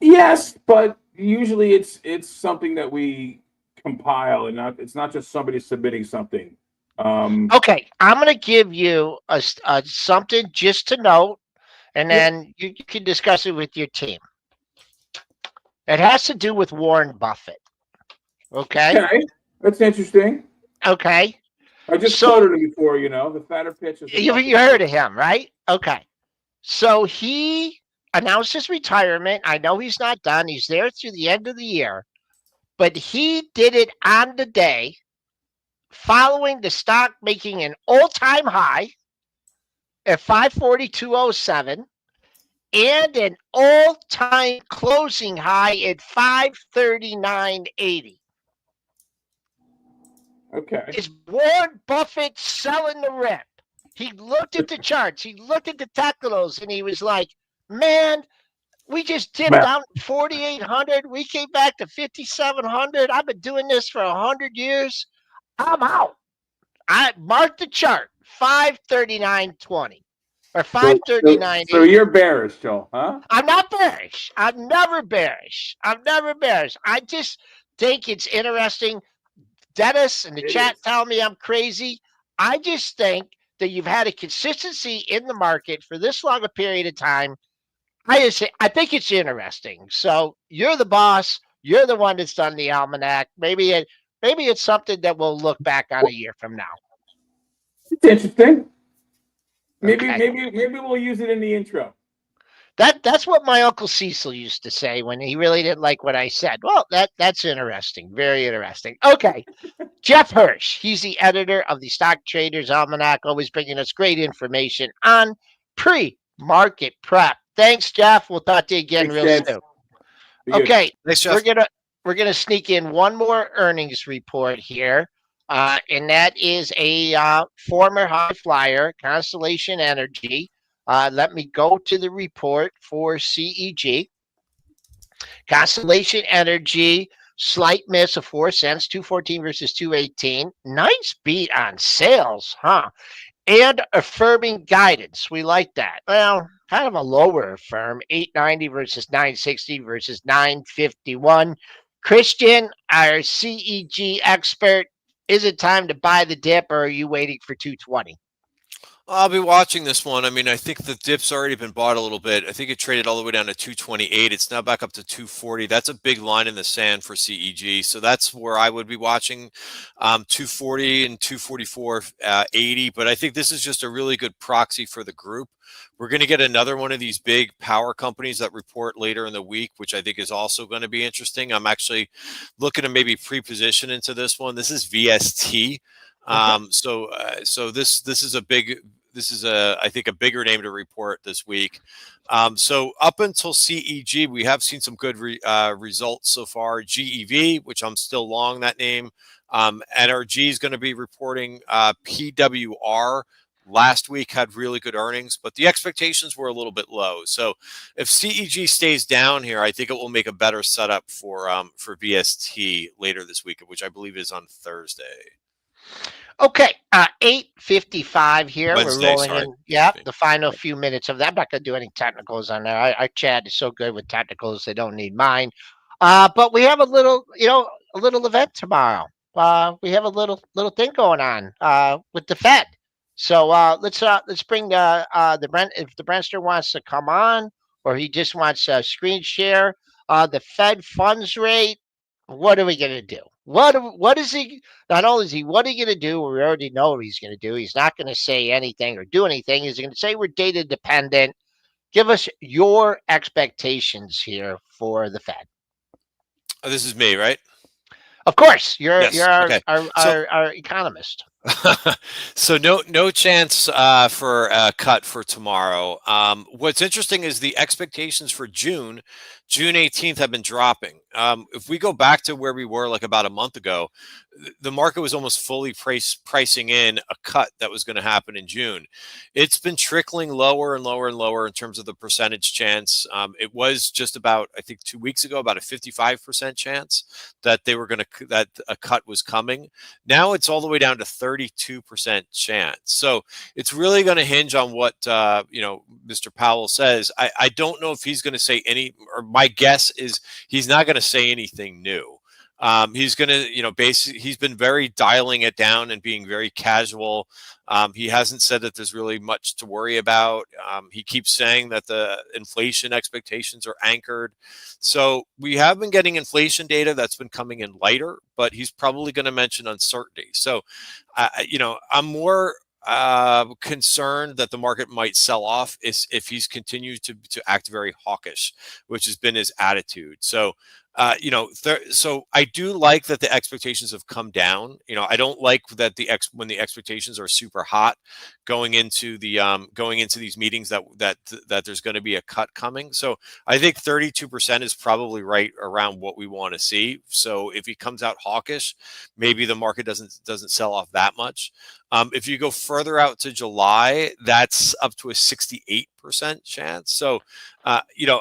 Yes, but usually it's something that we compile, and it's not just somebody submitting something. Okay, I'm going to give you a something just to note, and then you can discuss it with your team. It has to do with Warren Buffett. Okay, that's interesting. Okay, I just quoted him before. The fatter pitch. You heard of him, right? Okay, So he announced his retirement. I know he's not done. He's there through the end of the year, but he did it on the day following the stock making an all-time high at 542.07 and an all-time closing high at 539.80. Okay. Is Warren Buffett selling the rip? He looked at the charts, he looked at the technicals, and he was like, man, we just dipped Well- down 4,800. We came back to 5,700. I've been doing this for 100 years. I'm out. I marked the chart, 539.20 or 539.80. So you're bearish, Joel, huh? I'm not bearish. I'm never bearish. I just think it's interesting. Dennis in the chat tell me I'm crazy. I just think that you've had a consistency in the market for this long a period of time. I think it's interesting. So you're the boss. You're the one that's done the almanac. Maybe it's something that we'll look back on a year from now. It's interesting. Maybe Okay. maybe we'll use it in the intro. That's what my Uncle Cecil used to say when he really didn't like what I said. Well, that's interesting. Very interesting. Okay. Jeff Hirsch, he's the editor of the Stock Traders Almanac, always bringing us great information on pre-market prep. Thanks, Jeff. We'll talk to you again Makes real sense. soon. Be good. Okay, Thanks, Jeff. we're gonna sneak in one more earnings report here, and that is a former high flyer, Constellation Energy. Let me go to the report for CEG. Constellation Energy, slight miss of 4 cents, 214 versus 218. Nice beat on sales, huh? And affirming guidance. We like that. Well, kind of a lower affirm, 890 versus 960 versus 951. Christian, our CEG expert, is it time to buy the dip or are you waiting for 220? I'll be watching this one. I mean, I think the dip's already been bought a little bit. I think it traded all the way down to 228. It's now back up to 240. That's a big line in the sand for CEG. So that's where I would be watching 240 and 244.80. But I think this is just a really good proxy for the group. We're going to get another one of these big power companies that report later in the week, which I think is also going to be interesting. I'm actually looking to maybe pre-position into this one. This is VST. So this is I think a bigger name to report this week. So up until CEG, we have seen some good results so far. GEV, which I'm still long that name. NRG is going to be reporting. PWR last week had really good earnings, but the expectations were a little bit low. So if CEG stays down here, I think it will make a better setup for VST later this week, which I believe is on Thursday. Okay, 8:55 here. Wednesday, We're rolling sorry. in. Yeah, the final few minutes of that. I'm not going to do any technicals on there. Our chat is so good with technicals; they don't need mine. But we have a little event tomorrow. We have a little thing going on with the Fed. So let's bring the Brent, if the Brentster wants to come on, or he just wants a screen share. The Fed funds rate. What are we going to do? What is he? Not only is he, what are you going to do? We already know what he's going to do. He's not going to say anything or do anything. He's going to say we're data dependent. Give us your expectations here for the Fed. Oh, this is me, right? Of course, you're Yes. our economist. So no chance for a cut for tomorrow. What's interesting is the expectations for June 18th have been dropping. If we go back to where we were like about a month ago, the market was almost fully pricing in a cut that was going to happen in June. It's been trickling lower and lower and lower in terms of the percentage chance. It was just about, I think 2 weeks ago, about a 55% chance that that a cut was coming. Now it's all the way down to 32% chance. So it's really going to hinge on what Mr. Powell says. I don't know if he's going to say or my guess is he's not going to say anything new. He's going to, basically, he's been very dialing it down and being very casual. He hasn't said that there's really much to worry about. He keeps saying that the inflation expectations are anchored. So we have been getting inflation data that's been coming in lighter, but he's probably going to mention uncertainty. So, I'm more concerned that the market might sell off is if he's continued to act very hawkish, which has been his attitude. So, so I do like that the expectations have come down. I don't like that when the expectations are super hot going into these meetings that there's going to be a cut coming. So I think 32% is probably right around what we want to see. So if he comes out hawkish, maybe the market doesn't sell off that much. If you go further out to July, that's up to a 68% chance. So,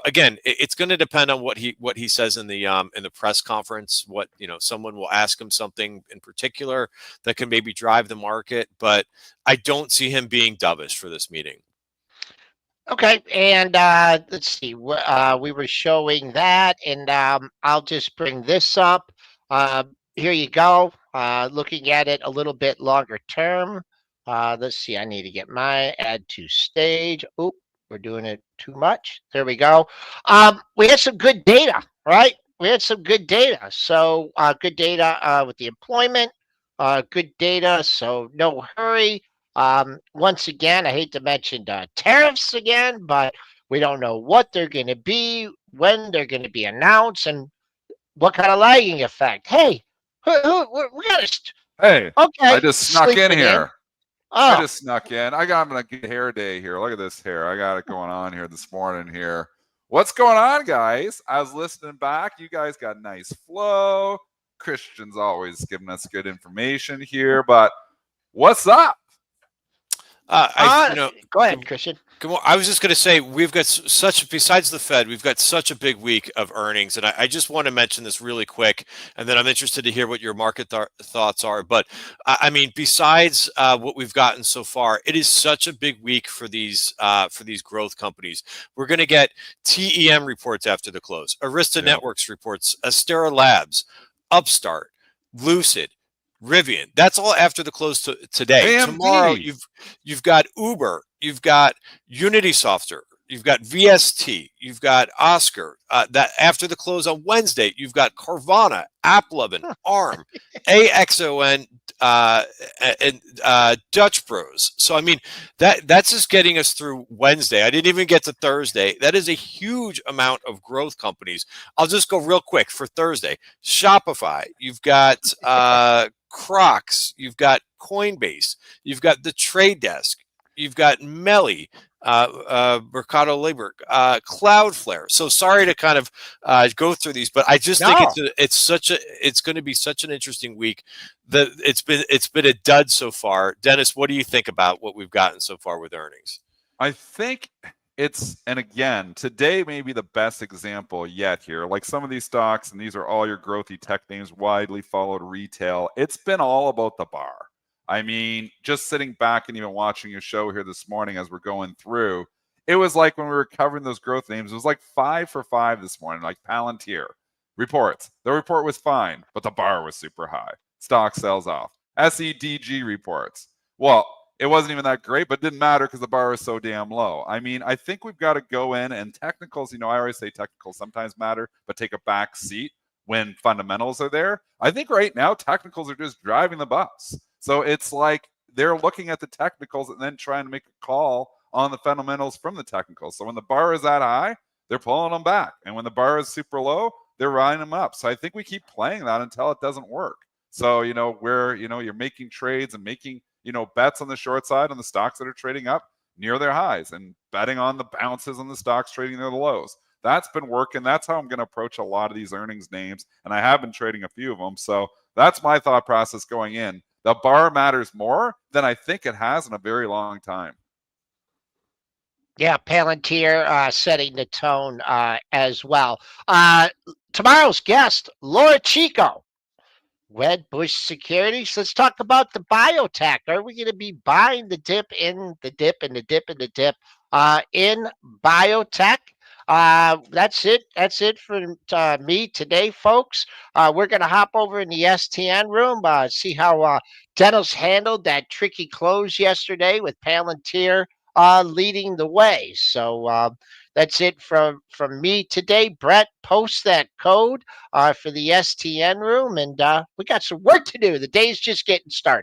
again, it's going to depend on what he says in the press conference. What someone will ask him something in particular that can maybe drive the market, but I don't see him being dovish for this meeting. Okay, and let's see. We were showing that, and I'll just bring this up. Here you go. Looking at it a little bit longer term. Let's see. I need to get my add to stage. Oop, we're doing it too much. There we go. We had some good data, right? We had some good data. So good data with the employment. Good data. So no hurry. Once again, I hate to mention tariffs again, but we don't know what they're going to be, when they're going to be announced, and what kind of lagging effect. Hey, we got to. Hey, Okay, I just snuck in sleeping here. Oh, I just snuck in. I'm a good hair day here. Look at this hair. I got it going on here this morning here. What's going on, guys? I was listening back. You guys got nice flow. Christian's always giving us good information here, but what's up? go ahead, Christian. I was just going to say we've got besides the Fed, we've got such a big week of earnings, and I just want to mention this really quick, and then I'm interested to hear what your market thoughts are. But I mean, besides what we've gotten so far, it is such a big week for these growth companies. We're going to get TEM reports after the close, Arista Networks reports, Astera Labs, Upstart, Lucid, Rivian. That's all after the close today. AMD. Tomorrow, you've got Uber, you've got Unity Software, you've got VST, you've got Oscar. That after the close on Wednesday, you've got Carvana, AppLovin, ARM, AXON, and Dutch Bros. So I mean, that's just getting us through Wednesday. I didn't even get to Thursday. That is a huge amount of growth companies. I'll just go real quick for Thursday. Shopify, you've got Crocs, you've got Coinbase, you've got the Trade Desk, you've got Melly, Mercado Libre, Cloudflare. So sorry to kind of go through these, but I just think it's going to be such an interesting week. It's been a dud so far. Dennis, what do you think about what we've gotten so far with earnings? I think and again, today may be the best example yet here. Like some of these stocks, and these are all your growthy tech names, widely followed retail. It's been all about the bar. I mean, just sitting back and even watching your show here this morning as we're going through, it was like when we were covering those growth names, it was like 5 for 5 this morning, like Palantir. Reports. The report was fine, but the bar was super high. Stock sells off. SEDG reports. Well, it wasn't even that great, but it didn't matter because the bar is so damn low. I mean, I think we've got to go in and technicals, I always say technicals sometimes matter, but take a back seat when fundamentals are there. I think right now technicals are just driving the bus. So it's like they're looking at the technicals and then trying to make a call on the fundamentals from the technicals. So when the bar is that high, they're pulling them back. And when the bar is super low, they're riding them up. So I think we keep playing that until it doesn't work. So, where, you're making trades and making, bets on the short side on the stocks that are trading up near their highs and betting on the bounces on the stocks trading near the lows. That's been working. That's how I'm going to approach a lot of these earnings names. And I have been trading a few of them. So that's my thought process going in. The bar matters more than I think it has in a very long time. Yeah, Palantir setting the tone as well. Tomorrow's guest, Laura Chico, Wedbush Securities. Let's talk about the biotech. Are we going to be buying the dip in the dip and the dip and the dip in biotech? That's it. That's it for me today, folks. We're going to hop over in the STN room, see how Dennis handled that tricky close yesterday with Palantir leading the way. So that's it from me today. Brett, post that code for the STN room, and we got some work to do. The day's just getting started.